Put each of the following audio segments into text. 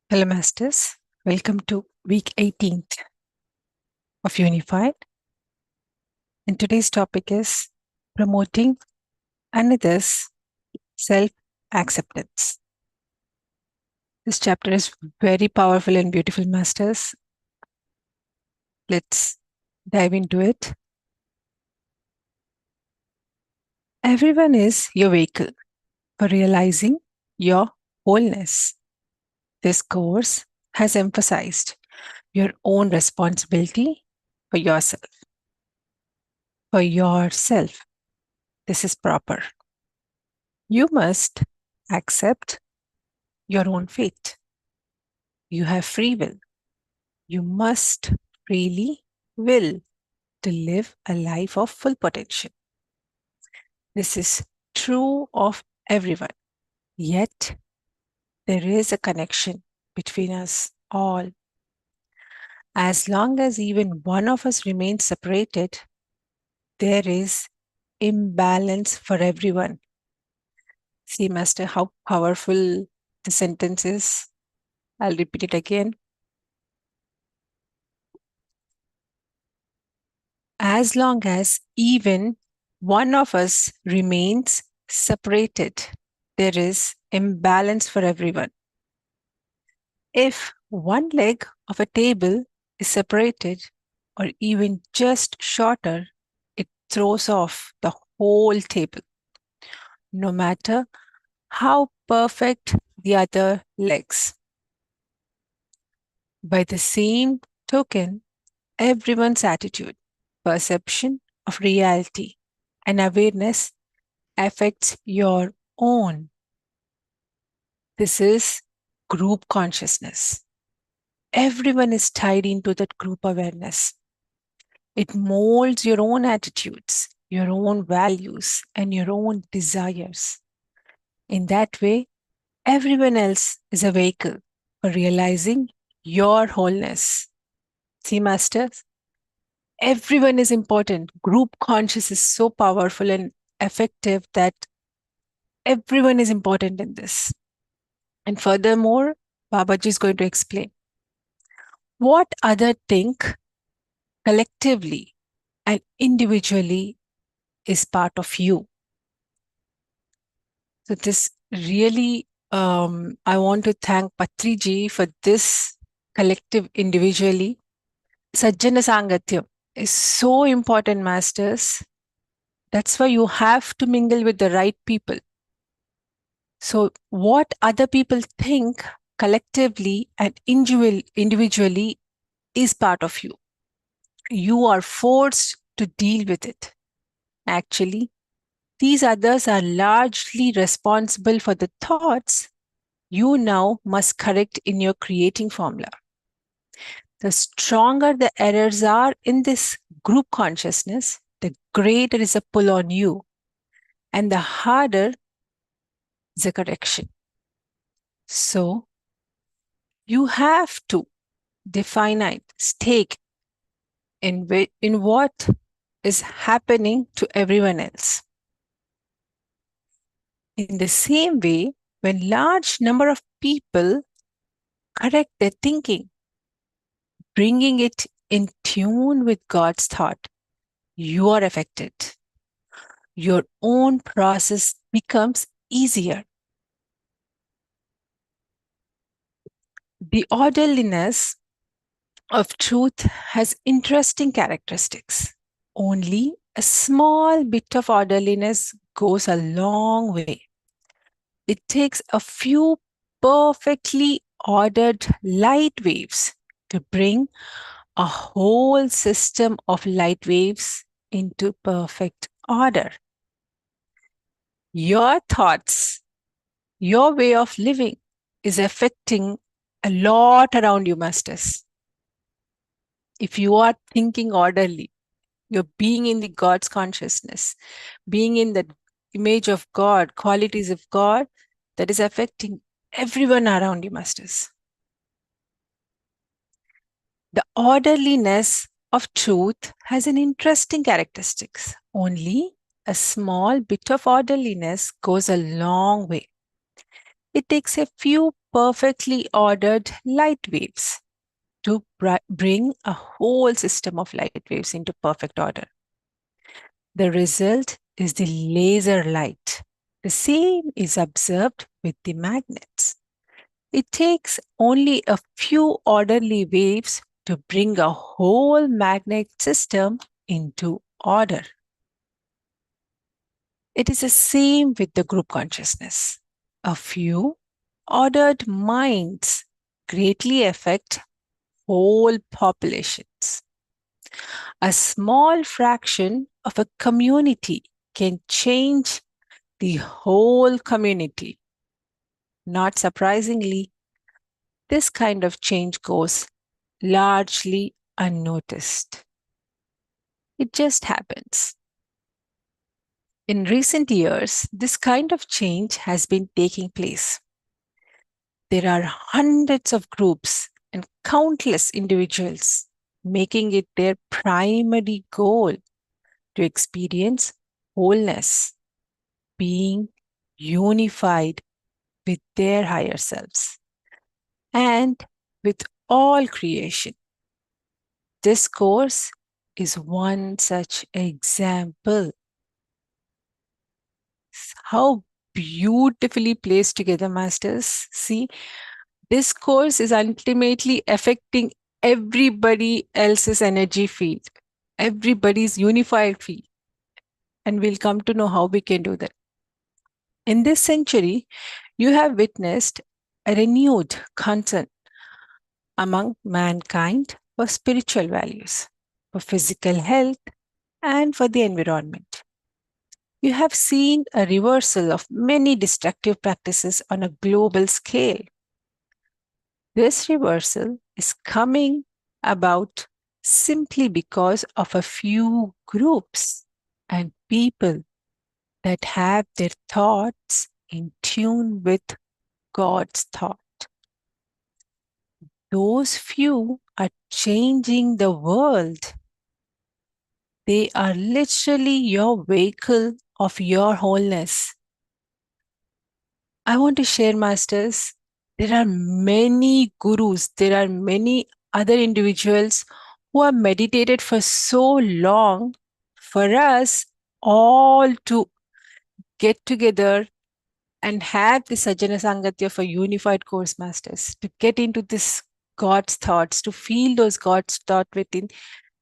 Hello, Masters. Welcome to week 18th of Unified. And today's topic is promoting another's self acceptance. This chapter is very powerful and beautiful, Masters. Let's dive into it. Everyone is your vehicle for realizing your wholeness. This course has emphasized your own responsibility for yourself. For yourself. This is proper. You must accept your own fate. You have free will. You must freely will to live a life of full potential. This is true of everyone. Yet, there is a connection between us all. As long as even one of us remains separated, there is imbalance for everyone. See, Master, how powerful the sentence is. I'll repeat it again. As long as even one of us remains separated, there is imbalance for everyone. If one leg of a table is separated or even just shorter, it throws off the whole table, no matter how perfect the other legs. By the same token, everyone's attitude, perception of reality, and awareness affects your own. This is group consciousness. Everyone is tied into that group awareness. It molds your own attitudes, your own values, and your own desires. In that way, everyone else is a vehicle for realizing your wholeness. See, Masters, everyone is important. Group conscious is so powerful and effective that everyone is important in this. And furthermore, Babaji is going to explain what others think collectively and individually is part of you. So this really, I want to thank Patriji for this collective individually. Sajjana Sangatyam is so important, Masters. That's why you have to mingle with the right people. So what other people think collectively and individually is part of you. You are forced to deal with it. Actually, these others are largely responsible for the thoughts you now must correct in your creating formula. The stronger the errors are in this group consciousness, the greater is a pull on you, and the harder the correction. So, you have to define a stake in what is happening to everyone else. In the same way, when large number of people correct their thinking, bringing it in tune with God's thought, you are affected. Your own process becomes easier. The orderliness of truth has interesting characteristics. Only a small bit of orderliness goes a long way. It takes a few perfectly ordered light waves to bring a whole system of light waves into perfect order. Your thoughts, your way of living is affecting a lot around you, Masters. If you are thinking orderly, you're being in the God's consciousness, being in the image of God, qualities of God, that is affecting everyone around you, Masters. The orderliness of truth has an interesting characteristics. Only a small bit of orderliness goes a long way. It takes a few perfectly ordered light waves to bring a whole system of light waves into perfect order. The result is the laser light. The same is observed with the magnets. It takes only a few orderly waves to bring a whole magnet system into order. It is the same with the group consciousness. A few ordered minds greatly affect whole populations. A small fraction of a community can change the whole community. Not surprisingly, this kind of change goes largely unnoticed. It just happens. In recent years, this kind of change has been taking place. There are hundreds of groups and countless individuals making it their primary goal to experience wholeness, being unified with their higher selves and with all creation. This course is one such example. How beautifully placed together, masters. See, this course is ultimately affecting everybody else's energy field, everybody's unified field. And we'll come to know how we can do that. In this century, you have witnessed a renewed concern among mankind for spiritual values, for physical health, and for the environment. You have seen a reversal of many destructive practices on a global scale. This reversal is coming about simply because of a few groups and people that have their thoughts in tune with God's thought. Those few are changing the world. They are literally your vehicle of your wholeness. I want to share, masters, there are many gurus, there are many other individuals who have meditated for so long for us all to get together and have the Sajjana Sangatya for unified course masters, to get into this God's thoughts, to feel those God's thought within.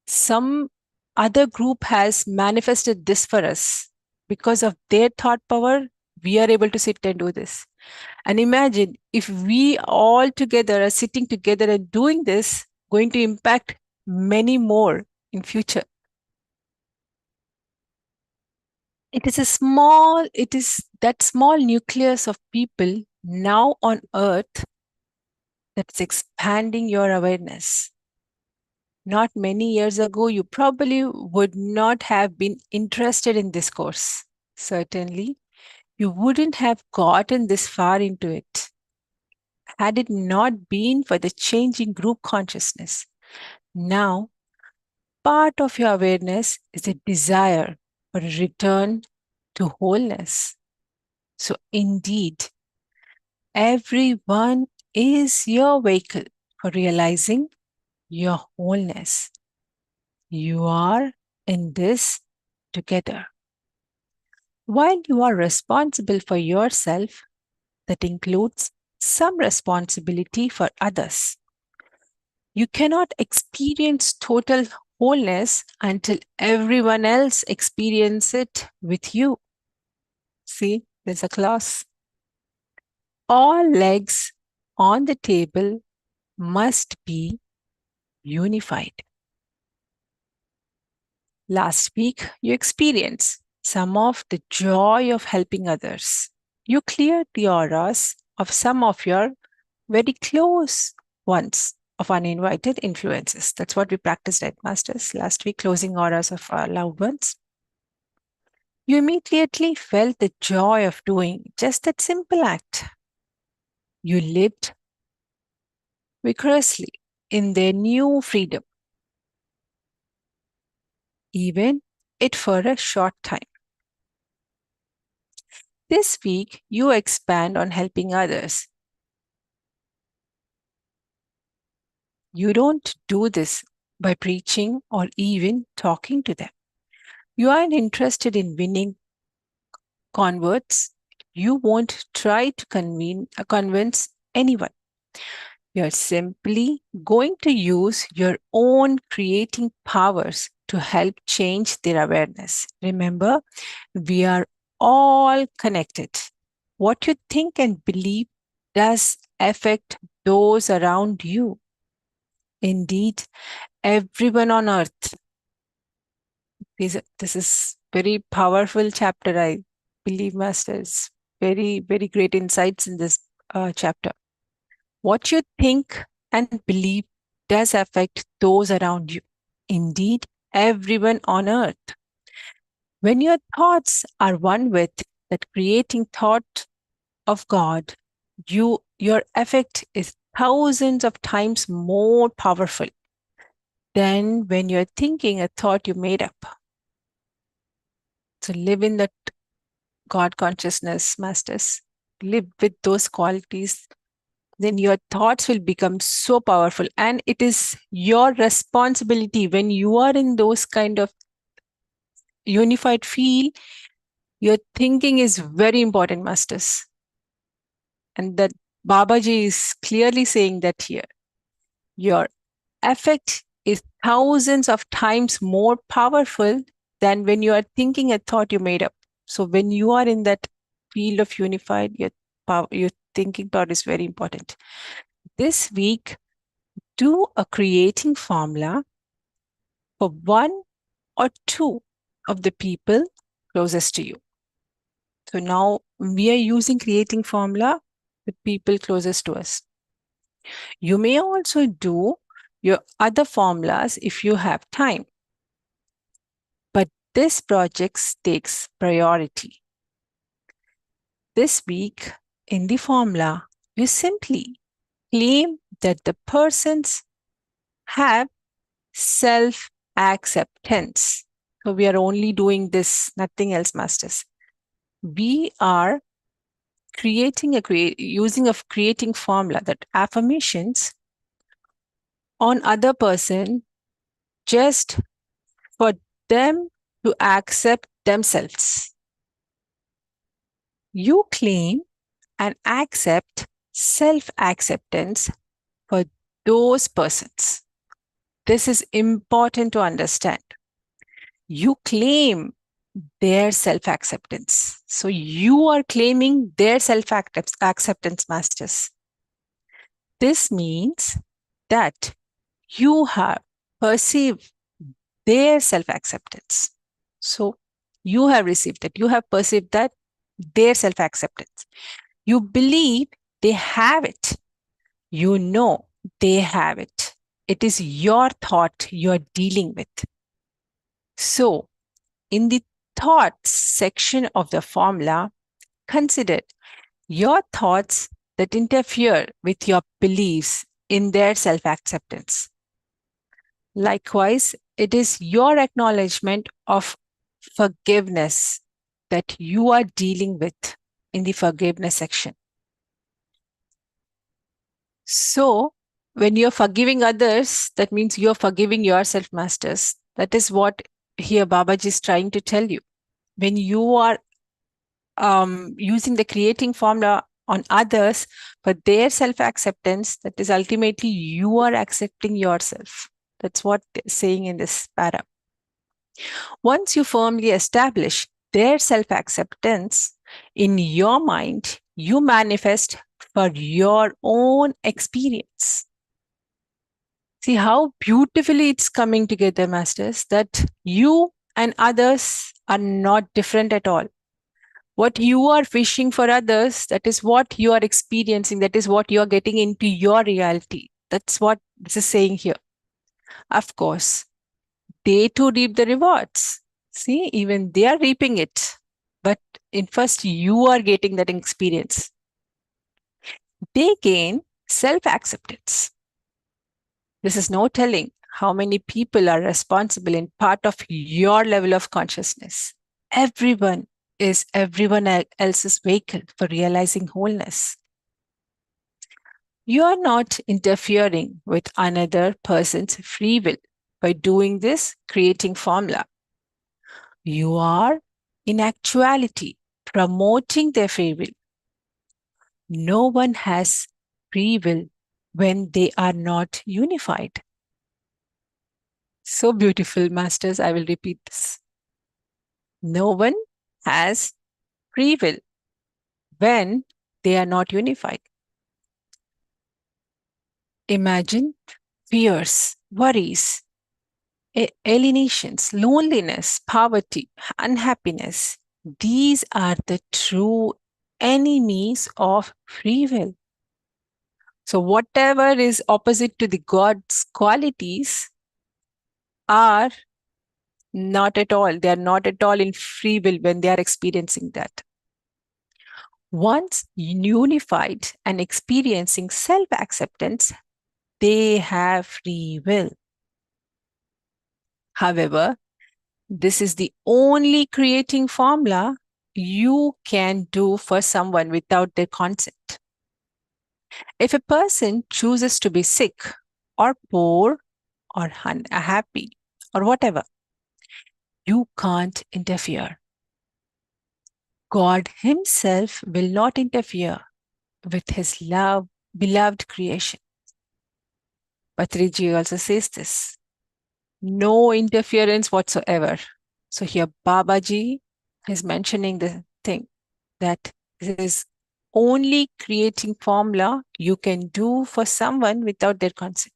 Some other group has manifested this for us. Because of their thought power, we are able to sit and do this. And imagine if we all together are sitting together and doing this, going to impact many more in future. It is that small nucleus of people now on earth that's expanding your awareness. Not many years ago, you probably would not have been interested in this course. Certainly, you wouldn't have gotten this far into it had it not been for the changing group consciousness. Now, part of your awareness is a desire for a return to wholeness. So, indeed, everyone is your vehicle for realizing your wholeness. You are in this together. While you are responsible for yourself, that includes some responsibility for others. You cannot experience total wholeness until everyone else experiences it with you. See, there's a clause. All legs on the table must be unified. Last week, you experienced some of the joy of helping others. You cleared the auras of some of your very close ones of uninvited influences. That's what we practiced at Masters last week, closing auras of our loved ones. You immediately felt the joy of doing just that simple act. You lived vigorously in their new freedom, even it for a short time. This week, you expand on helping others. You don't do this by preaching or even talking to them. You aren't interested in winning converts. You won't try to convince anyone. You're simply going to use your own creating powers to help change their awareness. Remember, we are all connected. What you think and believe does affect those around you. Indeed, everyone on earth. This is very powerful chapter, I believe, Masters. Very, very great insights in this chapter. What you think and believe does affect those around you. Indeed, everyone on earth. When your thoughts are one with that creating thought of God, your effect is thousands of times more powerful than when you're thinking a thought you made up. So live in that God consciousness, masters. Live with those qualities. Then your thoughts will become so powerful. And it is your responsibility when you are in those kind of unified field, your thinking is very important, masters. And that Babaji is clearly saying that here. Your effect is thousands of times more powerful than when you are thinking a thought you made up. So when you are in that field of unified, your thinking power is very important. This week, do a creating formula for one or two of the people closest to you. So now we are using creating formula with people closest to us. You may also do your other formulas if you have time. But this project takes priority. This week in the formula, you simply claim that the persons have self-acceptance. So we are only doing this, nothing else, masters. We are using a creating formula that affirmations on other person just for them to accept themselves. You claim and accept self-acceptance for those persons. This is important to understand. You claim their self-acceptance. So you are claiming their self-acceptance, masters. This means that you have perceived their self-acceptance. So you have received that. You have perceived that their self-acceptance. You believe they have it. You know they have it. It is your thought you're dealing with. So in the thoughts section of the formula, consider your thoughts that interfere with your beliefs in their self-acceptance. Likewise, it is your acknowledgement of forgiveness that you are dealing with in the forgiveness section. So, when you're forgiving others, that means you're forgiving yourself, masters. That is what here Babaji is trying to tell you. When you are using the creating formula on others for their self-acceptance, that is ultimately you are accepting yourself. That's what they're saying in this para. Once you firmly establish their self-acceptance in your mind, you manifest for your own experience. See how beautifully it's coming together, masters, that you and others are not different at all. What you are wishing for others, that is what you are experiencing, that is what you are getting into your reality. That's what this is saying here. Of course, they too reap the rewards. See, even they are reaping it. But in first, you are getting that experience. They gain self-acceptance. This is no telling how many people are responsible in part of your level of consciousness. Everyone is everyone else's vehicle for realizing wholeness. You are not interfering with another person's free will by doing this creating formula. You are, in actuality, promoting their free will. No one has free will when they are not unified. So beautiful, masters. I will repeat this. No one has free will when they are not unified. Imagine fears, worries, alienations, loneliness, poverty, unhappiness. These are the true enemies of free will. So, whatever is opposite to the God's qualities are not at all, they are not at all in free will when they are experiencing that. Once unified and experiencing self acceptance, they have free will. However, this is the only creating formula you can do for someone without their consent. If a person chooses to be sick or poor or unhappy or whatever, you can't interfere. God Himself will not interfere with His beloved creation. Patriji also says this. No interference whatsoever. So here Babaji is mentioning the thing that this is only creating formula you can do for someone without their consent.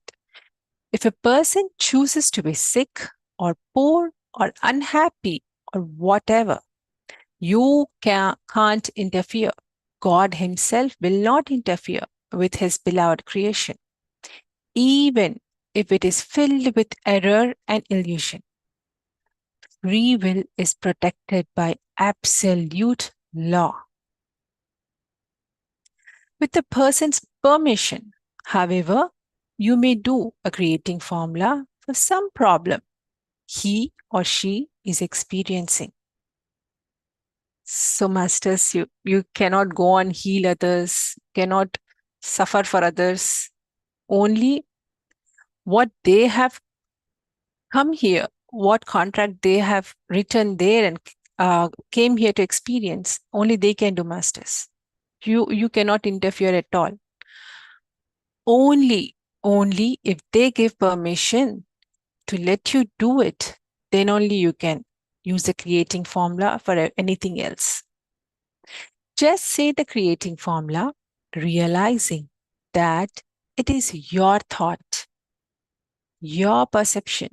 If a person chooses to be sick or poor or unhappy or whatever, you can't interfere. God Himself will not interfere with His beloved creation, even if it is filled with error and illusion. Free will is protected by absolute law. With the person's permission, however, you may do a creating formula for some problem he or she is experiencing. So, masters, you cannot go and heal others, cannot suffer for others. Only what they have come here, what contract they have written there and came here to experience, only they can do, masters. You cannot interfere at all. Only if they give permission to let you do it, then only you can use the creating formula for anything else. Just say the creating formula, realizing that it is your thought, your perception,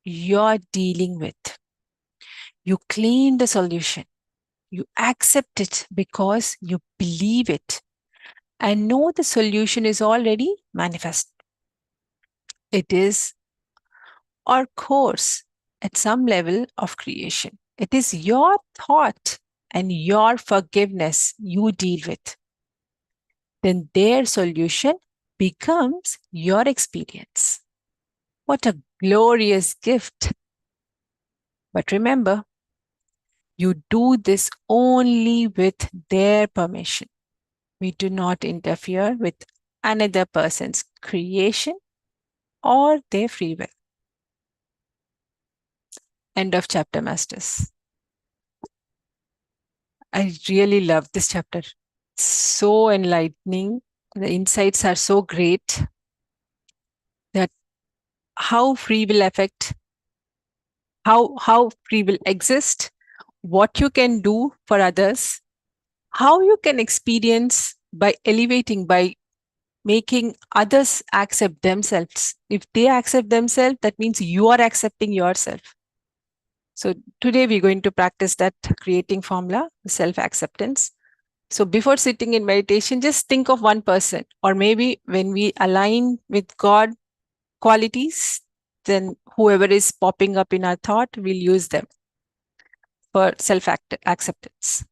you're dealing with. You claim the solution. You accept it because you believe it and know the solution is already manifest. It is or course at some level of creation. It is your thought and your forgiveness you deal with. Then their solution becomes your experience. What a glorious gift. But remember, you do this only with their permission. We do not interfere with another person's creation or their free will. End of chapter, masters. I really love this chapter. So enlightening. The insights are so great that how free will affect, how free will exist, what you can do for others, how you can experience by elevating, by making others accept themselves. If they accept themselves, that means you are accepting yourself. So today we're going to practice that creating formula, self-acceptance. So before sitting in meditation, just think of one person, or maybe when we align with God qualities, then whoever is popping up in our thought, we'll use them for self-acceptance.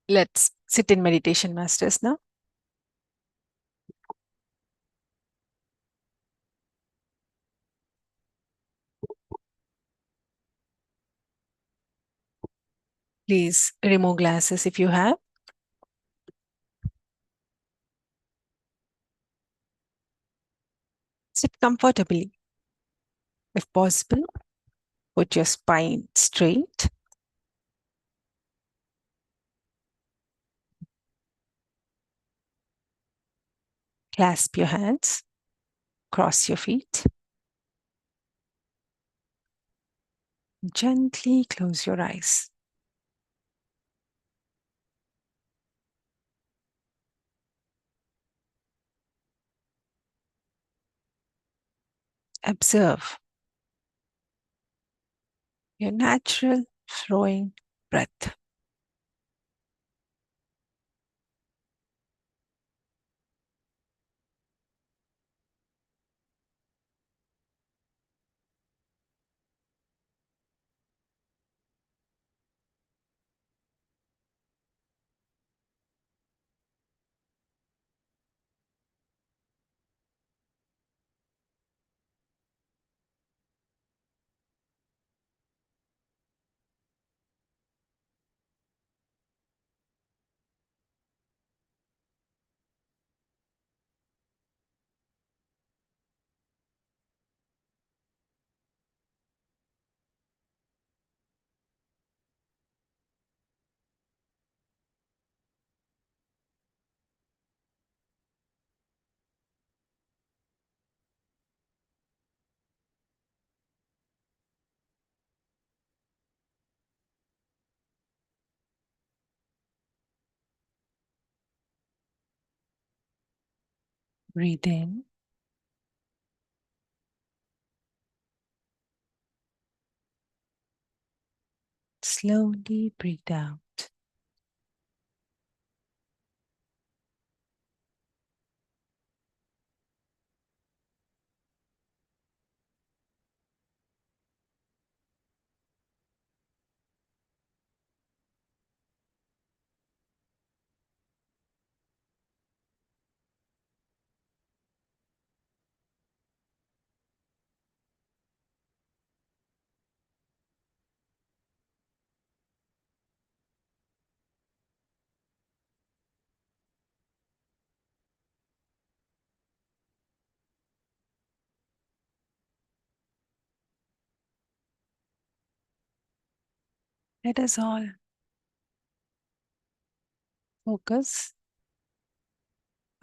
Let's sit in meditation, masters, now. Please remove glasses if you have. Sit comfortably. If possible, put your spine straight. Clasp your hands. Cross your feet. Gently close your eyes. Observe your natural flowing breath. Breathe in. Slowly breathe out. Let us all focus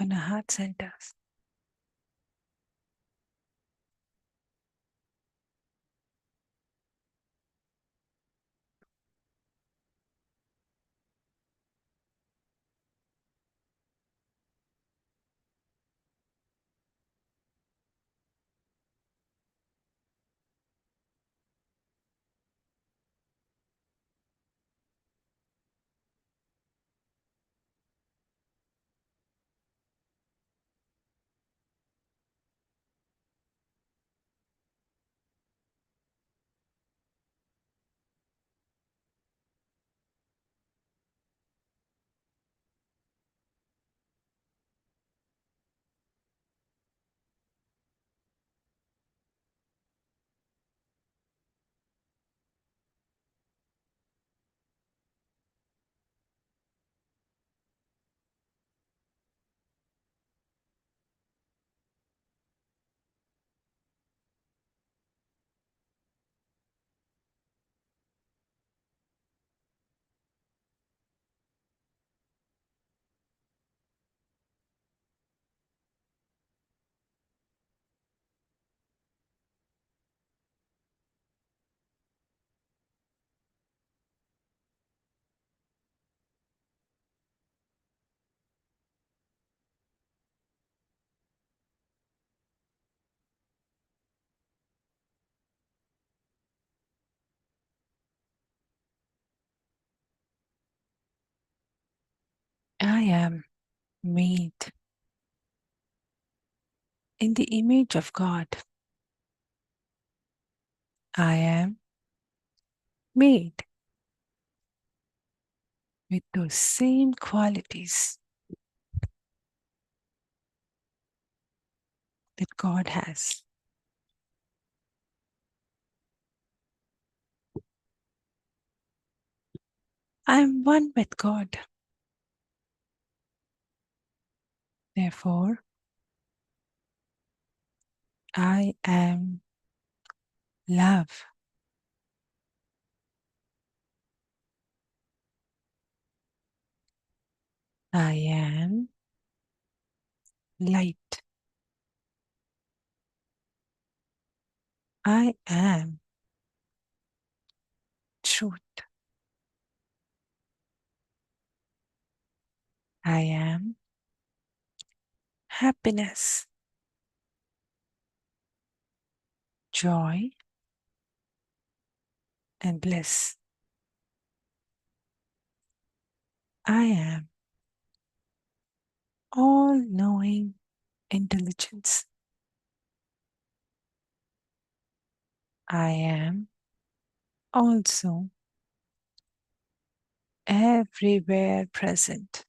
on our heart centers. I am made in the image of God. I am made with those same qualities that God has. I am one with God. Therefore, I am love. I am light. I am truth. I am happiness, joy, and bliss. I am all knowing intelligence. I am also everywhere present.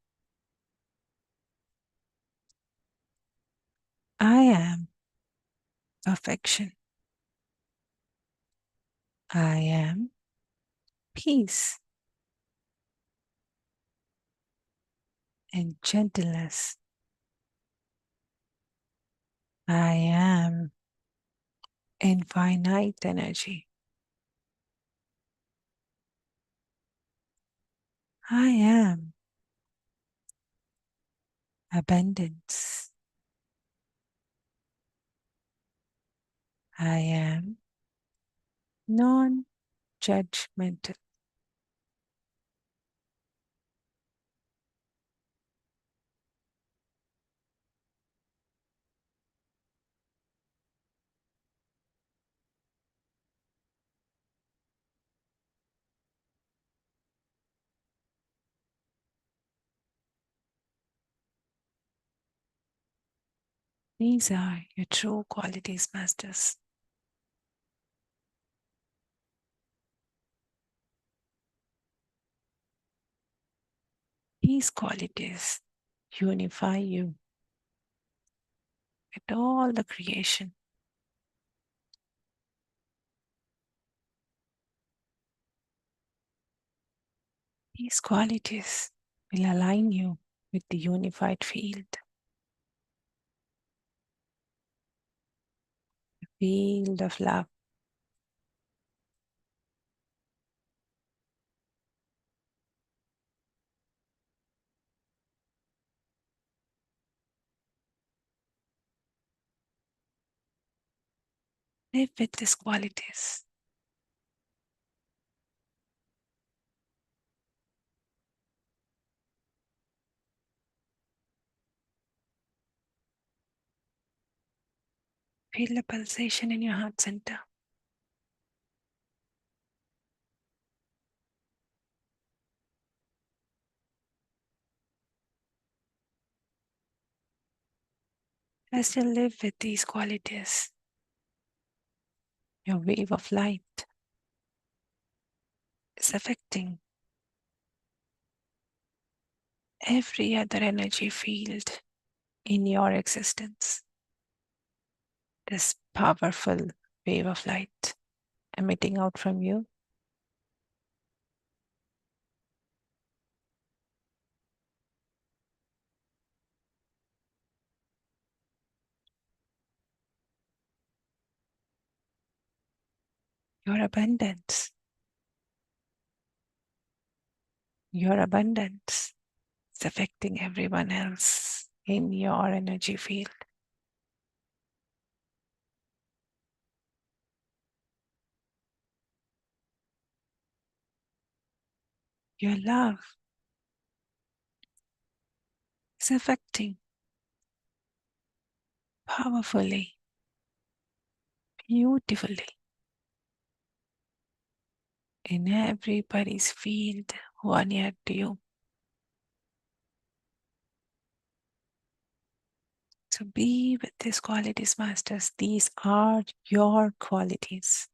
I am perfection. I am peace and gentleness. I am infinite energy. I am abundance. I am non judgmental. These are your true qualities, masters. These qualities unify you with all the creation. These qualities will align you with the unified field, the field of love. Live with these qualities. Feel the pulsation in your heart center. As you live with these qualities, your wave of light is affecting every other energy field in your existence. This powerful wave of light emitting out from you your abundance. Your abundance is affecting everyone else in your energy field. Your love is affecting powerfully, beautifully in everybody's field who are near to you. So be with these qualities, masters. These are your qualities.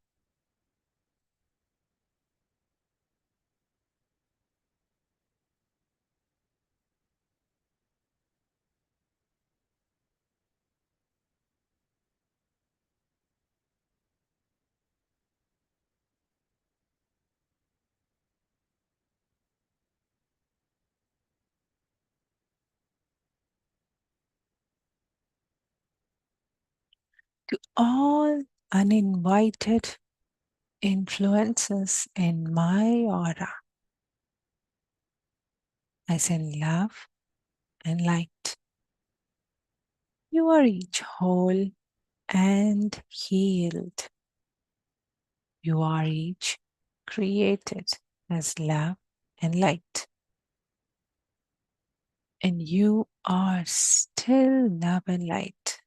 To all uninvited influences in my aura, I send love and light. You are each whole and healed. You are each created as love and light. And you are still love and light.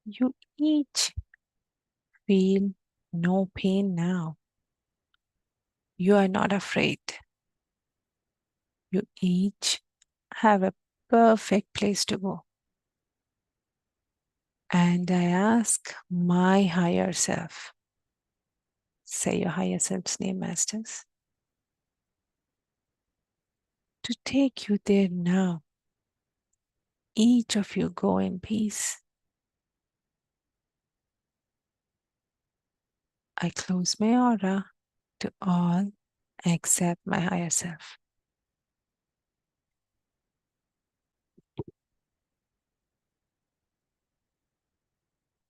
You each feel no pain now. You are not afraid. You each have a perfect place to go. And I ask my higher self, say your higher self's name, Masters, to take you there now. Each of you go in peace. I close my aura to all except my higher self.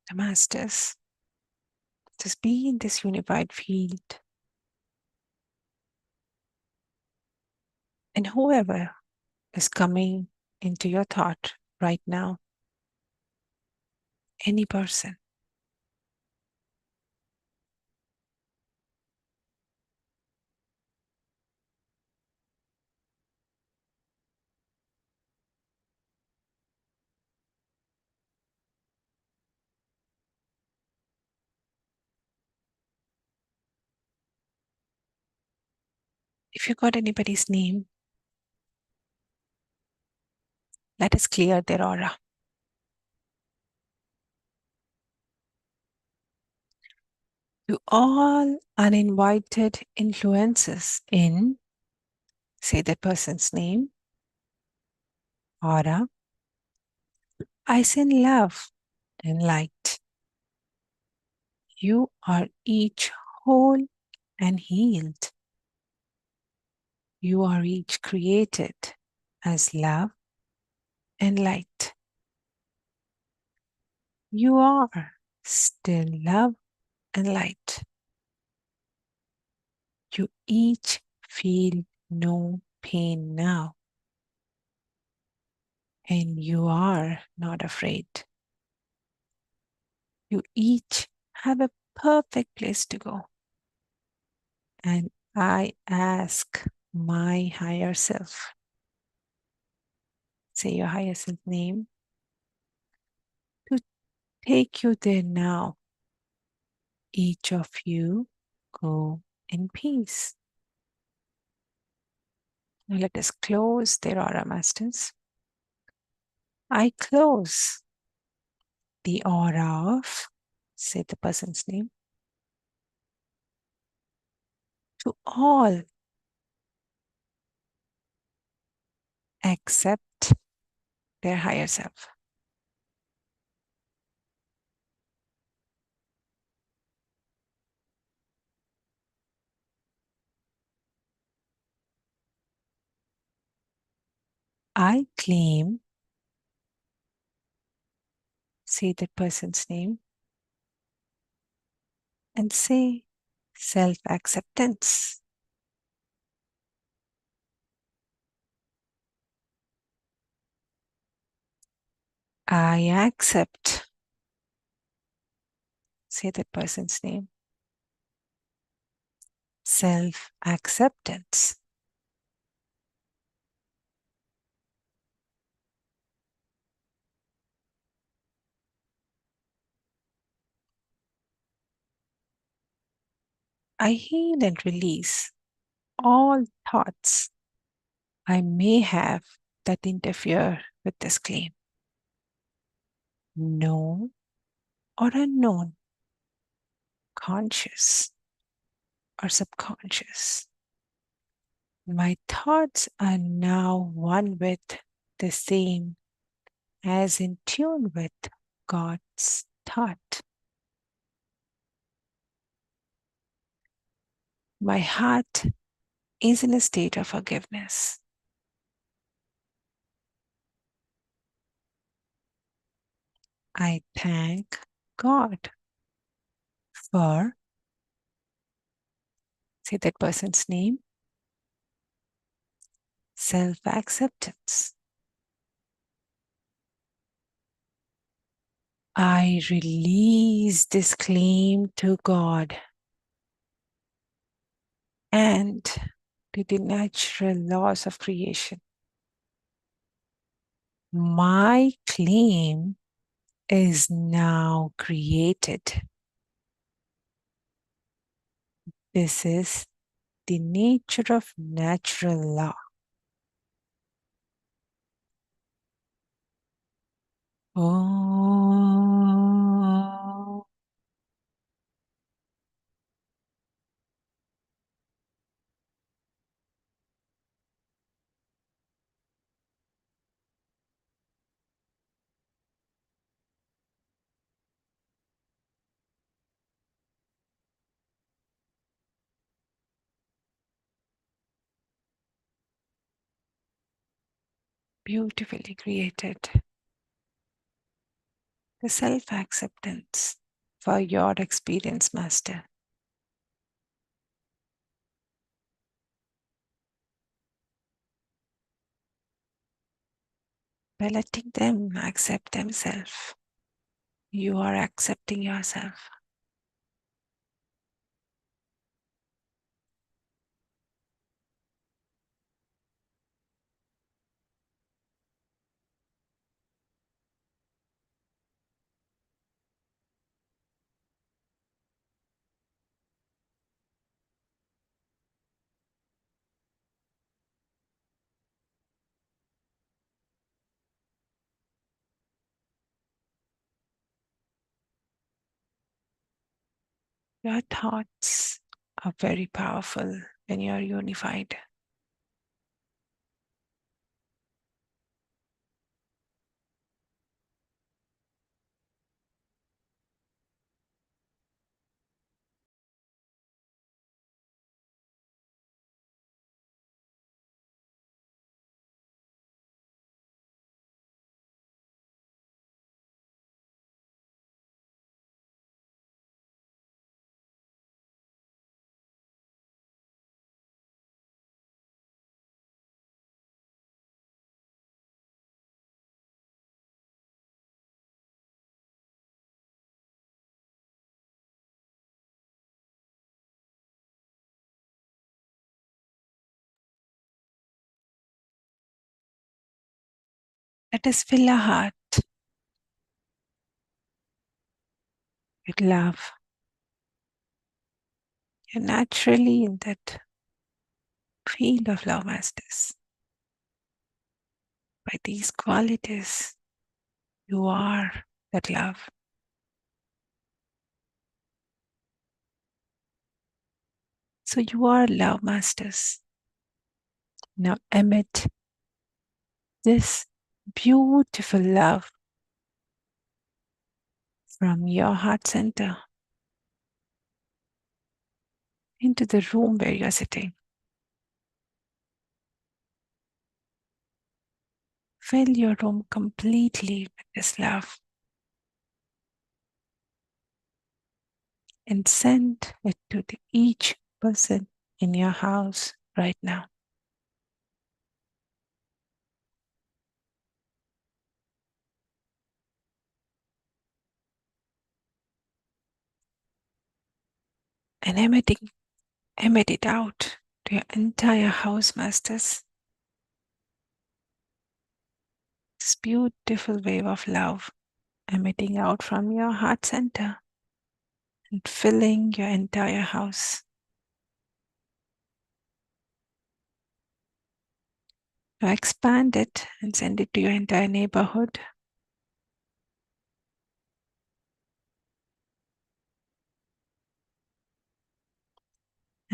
The Masters, just be in this unified field. And whoever is coming into your thought right now, any person, if you got anybody's name, let us clear their aura. To all uninvited influences in, say that person's name, aura, I send love and light. You are each whole and healed. You are each created as love and light. You are still love and light. You each feel no pain now. And you are not afraid. You each have a perfect place to go. And I ask my higher self, say your higher self name, to take you there now. Each of you go in peace. Now let us close their aura, Masters. I close the aura of, say the person's name, to all except their higher self. I claim, say that person's name, and say self-acceptance. I accept, say that person's name, self-acceptance. I heal and release all thoughts I may have that interfere with this claim, known or unknown, conscious or subconscious. My thoughts are now one with the same, as in tune with God's thought. My heart is in a state of forgiveness. I thank God for, say that person's name, self-acceptance. I release this claim to God and to the natural laws of creation. My claim is now created. This is the nature of natural law. Oh, beautifully created. The self-acceptance for your experience, Master. By letting them accept themselves, you are accepting yourself. Your thoughts are very powerful when you are unified. Let us fill our heart with love. You're naturally in that field of love, Masters. By these qualities, you are that love. So you are love, Masters. Now emit this beautiful love from your heart center into the room where you're sitting. Fill your room completely with this love and send it to each person in your house right now. And emit it out to your entire house, Masters. This beautiful wave of love emitting out from your heart center and filling your entire house. Now expand it and send it to your entire neighborhood.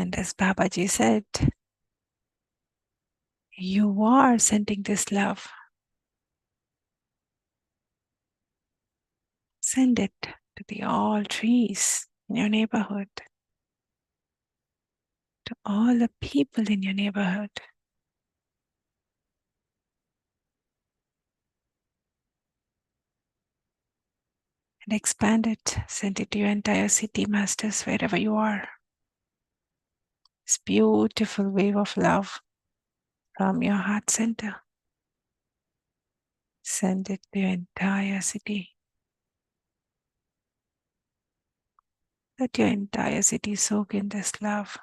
And as Babaji said, you are sending this love. Send it to the all trees in your neighborhood, to all the people in your neighborhood. and expand it. Send it to your entire city, masters, wherever you are. This beautiful wave of love from your heart center. Send it to your entire city. Let your entire city soak in this love.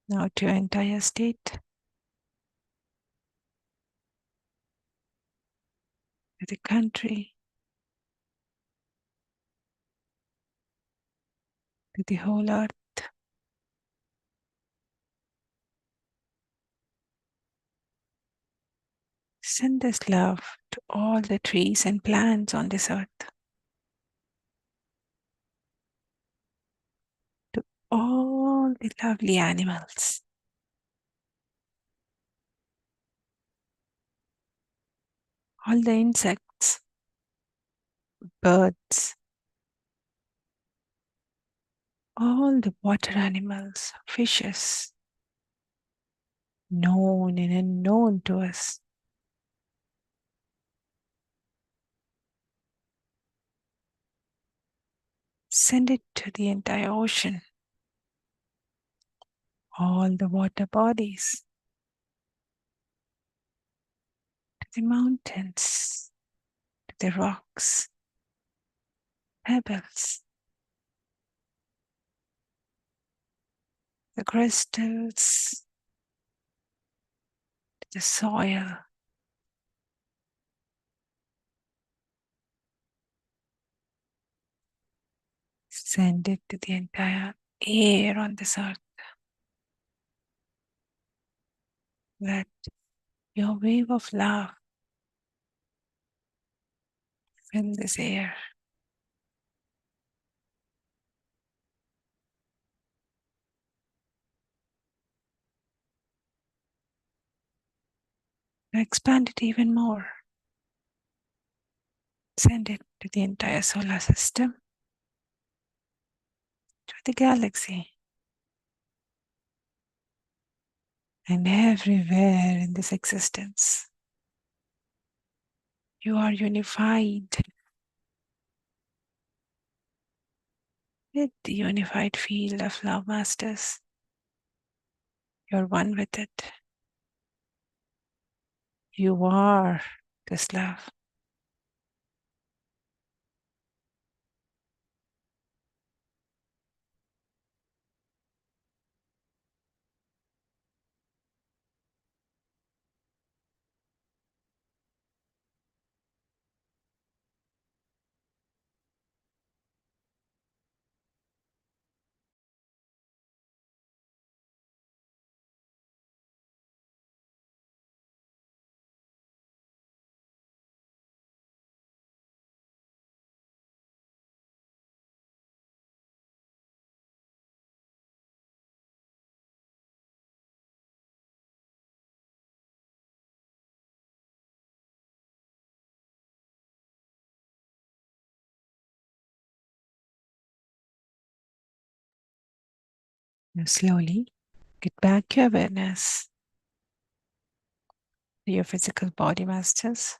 Now to your entire state, to the country, to the whole earth. Send this love to all the trees and plants on this earth, to all the lovely animals, all the insects, birds, all the water animals, fishes, known and unknown to us. Send it to the entire ocean, all the water bodies, to the mountains, to the rocks, pebbles, the crystals, to the soil. Send it to the entire air on this earth. Let your wave of love fill this air. Expand it even more. Send it to the entire solar system, to the galaxy, and everywhere in this existence. You are unified with the unified field of love, masters. You're one with it. You are this love. Now slowly get back your awareness to your physical body, masters.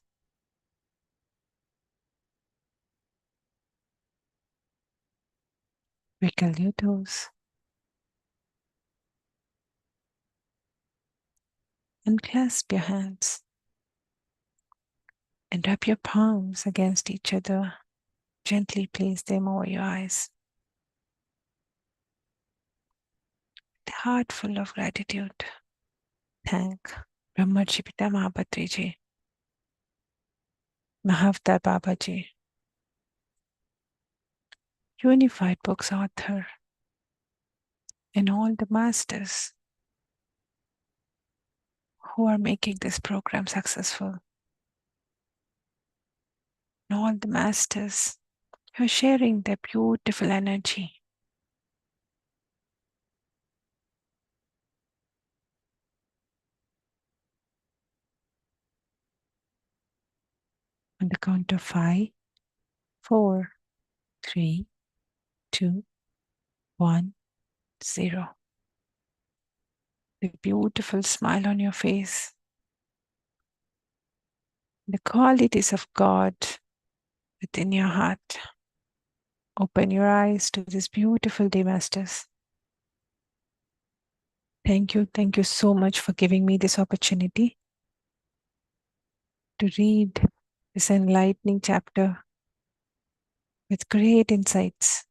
Wiggle your toes. And clasp your hands. And rub your palms against each other. Gently place them over your eyes. With a heart full of gratitude, thank Brahmarshi Pitama Patriji, Mahavtar Babaji, Unified Books author, and all the masters who are making this program successful. And all the masters who are sharing their beautiful energy. On the count of 5, 4, 3, 2, 1, 0. The beautiful smile on your face. The qualities of God within your heart. Open your eyes to this beautiful day, Masters. Thank you. Thank you so much for giving me this opportunity to read this enlightening chapter with great insights.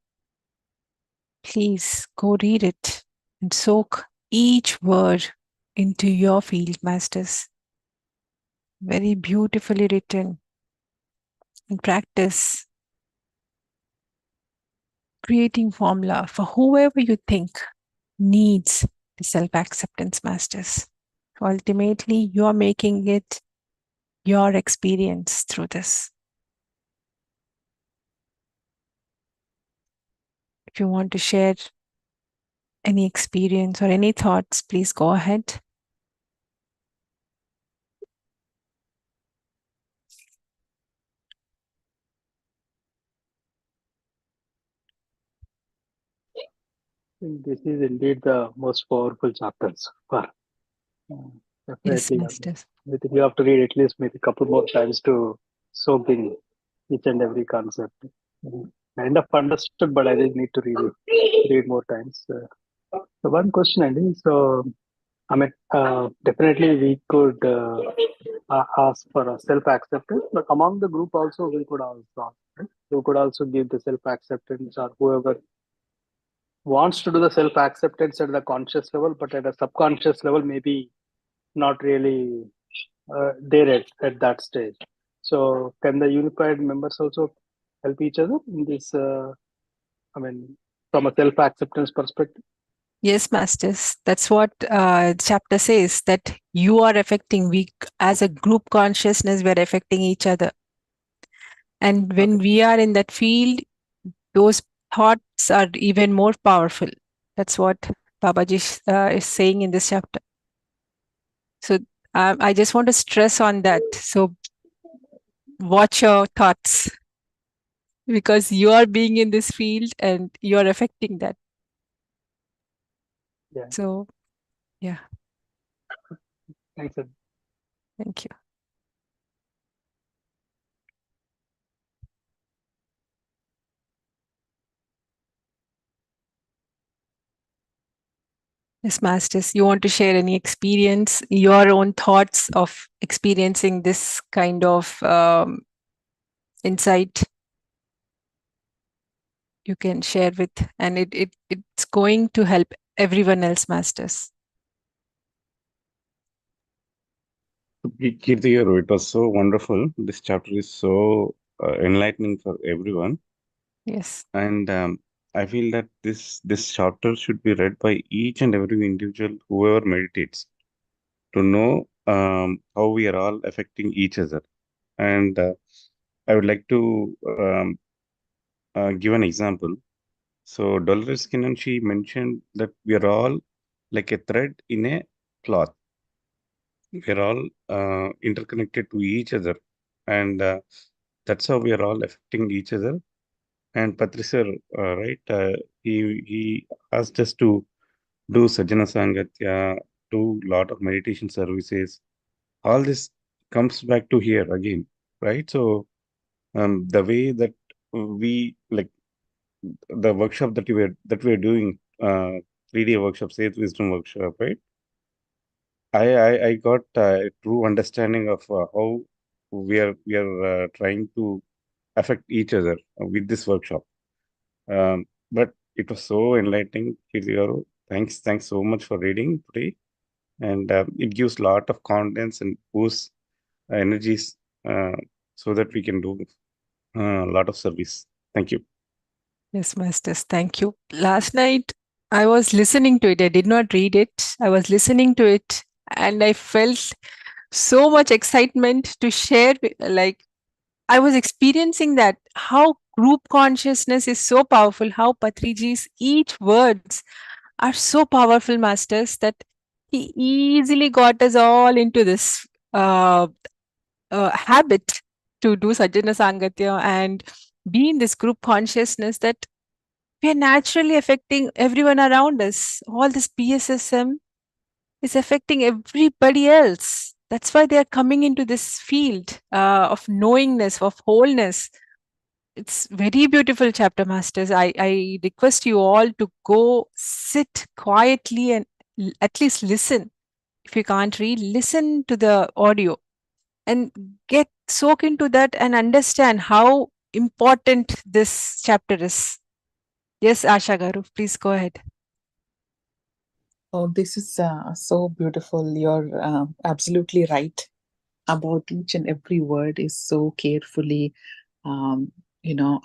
Please go read it and soak each word into your field, Masters. Very beautifully written. And practice creating formula for whoever you think needs the self-acceptance, Masters. Ultimately, you're making it your experience through this. If you want to share any experience or any thoughts, please go ahead. This is indeed the most powerful chapters. Yes, Definitely. Masters. I think you have to read at least maybe a couple more times to soak in each and every concept. Kind of understood, but I just need to read more times. So one question, Andy. So I mean, definitely we could ask for a self-acceptance, but among the group also we could also ask, right? We could also give the self-acceptance, or whoever wants to do the self-acceptance at the conscious level, but at a subconscious level, maybe not really there at that stage. So can the unified members also help each other in this? I mean, from a self-acceptance perspective. Yes, Masters. That's what chapter says, that you are affecting, we as a group consciousness, we're affecting each other. And when Okay. we are in that field, those thoughts are even more powerful. That's what Babaji is saying in this chapter. So I just want to stress on that. So watch your thoughts, because you are being in this field and you are affecting that. Yeah. So yeah, Thanks. Ed. thank you. Yes, Masters, you want to share any experience, your own thoughts of experiencing this kind of insight? You can share with, and it's going to help everyone else, Masters. Kirti, it was so wonderful. This chapter is so enlightening for everyone, Yes. and I feel that this chapter should be read by each and every individual, whoever meditates, to know how we are all affecting each other. And I would like to give an example. So Dolores Kinnan, she mentioned that we are all like a thread in a cloth. We are all interconnected to each other, and that's how we are all affecting each other. And Patricia, right, he asked us to do Sajjana Sangatya, do lot of meditation services. All this comes back to here again, right? So the way that we like the workshop that we are doing, 3-day workshop, Faith Wisdom workshop, right? I got a true understanding of how we are trying to affect each other with this workshop. But it was so enlightening, Kirti. Thanks so much for reading today, and it gives a lot of confidence and boosts energies, uh, so that we can do a lot of service. Thank you. Yes, Masters. Thank you. Last night, I was listening to it. I did not read it. I was listening to it, and I felt so much excitement to share. Like, I was experiencing that, how group consciousness is so powerful, how Patriji's each words are so powerful, Masters, that he easily got us all into this habit to do Sajjana Sangatya and be in this group consciousness, that we are naturally affecting everyone around us. All this PSSM is affecting everybody else. That's why they are coming into this field of knowingness, of wholeness. It's very beautiful chapter, masters. I request you all to go sit quietly and at least listen. If you can't read, listen to the audio and get soak into that and understand how important this chapter is. Yes, Asha Garu, please go ahead. Oh, this is so beautiful. You're absolutely right about each and every word is so carefully, um,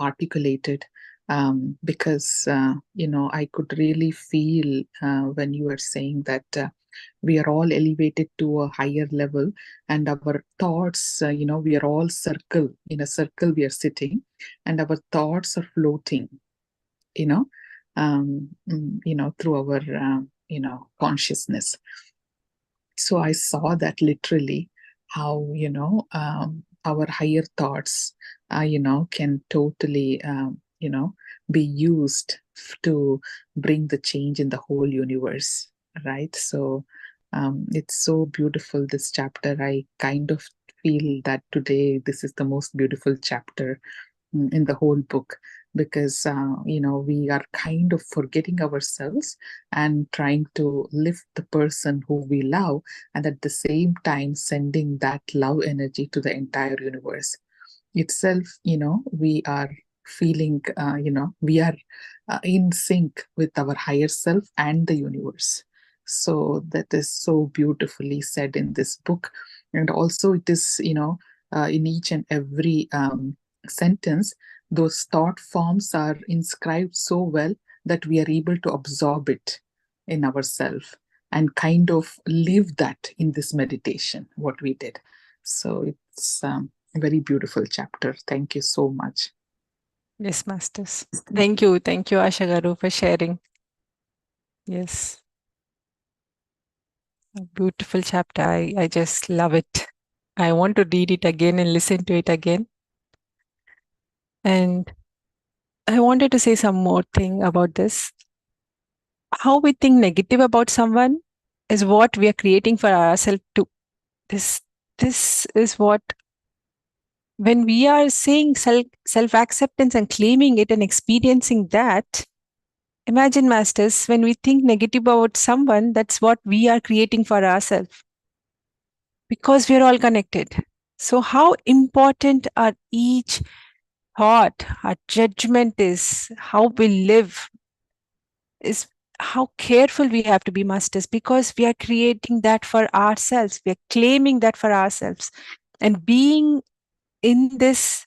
articulated. Because I could really feel when you were saying that we are all elevated to a higher level, and our thoughts, we are all circle in a circle. We are sitting, and our thoughts are floating. You know, through our consciousness. So I saw that literally how our higher thoughts can totally be used to bring the change in the whole universe, right? So it's so beautiful, this chapter. I kind of feel that today this is the most beautiful chapter in the whole book, because we are kind of forgetting ourselves and trying to lift the person who we love, and at the same time sending that love energy to the entire universe itself. We are feeling, we are in sync with our higher self and the universe. So that is so beautifully said in this book. And also it is, in each and every sentence, those thought forms are inscribed so well that we are able to absorb it in ourselves and kind of live that in this meditation, what we did. So it's a very beautiful chapter. Thank you so much. Yes, masters. Thank you, Asha Garu, for sharing. Yes, a beautiful chapter. I just love it. I want to read it again and listen to it again. And I wanted to say some more thing about this. How we think negative about someone is what we are creating for ourselves too. This is what, when we are saying self acceptance and claiming it and experiencing that, imagine, masters, when we think negative about someone, that's what we are creating for ourselves, because we are all connected. So how important are each thought, our judgment is, how we live is, how careful we have to be, masters, because we are creating that for ourselves. We are claiming that for ourselves. And being in this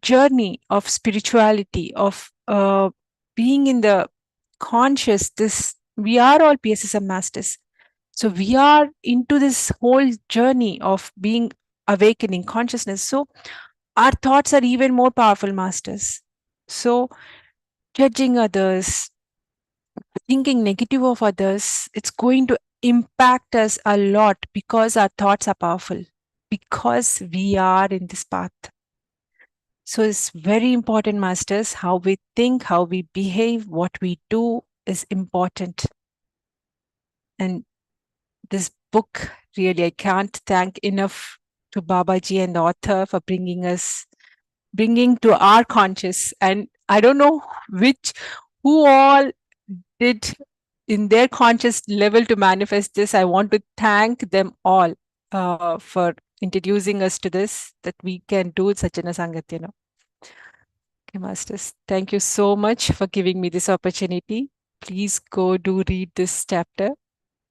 journey of spirituality, of being in the conscious, this, we are all PSSM masters. So we are into this whole journey of being awakening consciousness. So our thoughts are even more powerful, masters. So judging others, thinking negative of others, it's going to impact us a lot, because our thoughts are powerful, because we are in this path. So it's very important, masters, how we think, how we behave, what we do is important. And this book, really, I can't thank enough to Babaji and the author for bringing to our conscious. And I don't know who all did in their conscious level to manifest this. I want to thank them all for introducing us to this, that we can do Sajjana Sangatya. Okay, masters, thank you so much for giving me this opportunity. Please go do read this chapter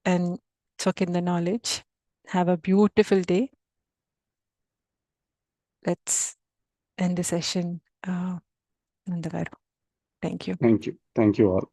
and soak in the knowledge. Have a beautiful day. Let's end the session. Nandagaru. Thank you. Thank you all.